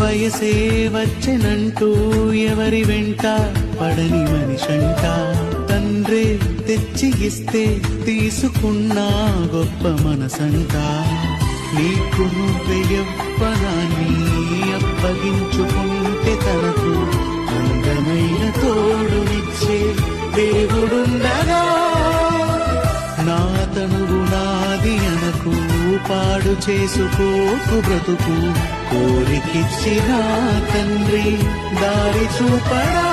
వయసే వచ్చెనంటూ ఎవరి వెంట పడని మనిషంట తండ్రే తెచ్చి ఇస్తే తీసుకున్నా గొప్ప మనసంట నీకు నువ్వే యవ్వనాన్ని అప్పగించుకుంటే తనకు అందమైన తోడునిచ్చే దేవుడుండగా నా తనువు నాది అనకు పాడు చేసుకోకు బ్రతుకు కోరికిచ్చిన తండ్రి దారి చూపడా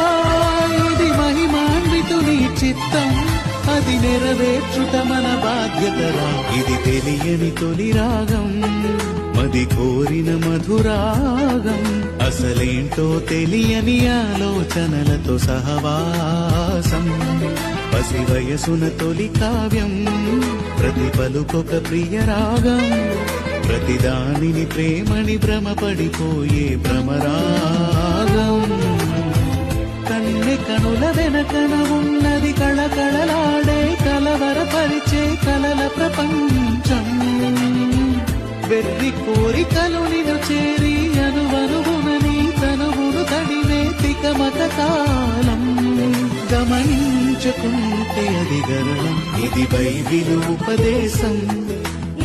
ఇది మహిమాన్వితుని చిత్తం అది నెరవేర్చుట మన బాధ్యతరా ఇది తెలియని తొలి రాగం మది కోరిన మధురాగం అసలేంటో తెలియని ఆలోచనలతో సహవాసం పసి వయసున తొలి కావ్యం ప్రతి పలుకొక ప్రియ రాగం ప్రతిదానిని ప్రేమని భ్రమపడిపోయే భ్రమరాగం కన్నె కనుల వెనకన ఉన్నది కళకళలాడే కలవరపరిచే కలల ప్రపంచం వెర్రి కోరికలు నిన్ను చేరి అనువనుగునని తనువును తడివే తికమక కాలం గమనించుకుంటే అది గరళం ఇది బైబిలు ఉపదేశం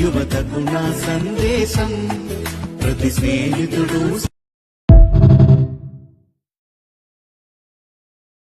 యువతకు నా సందేశం ప్రతి స్నేహితుడు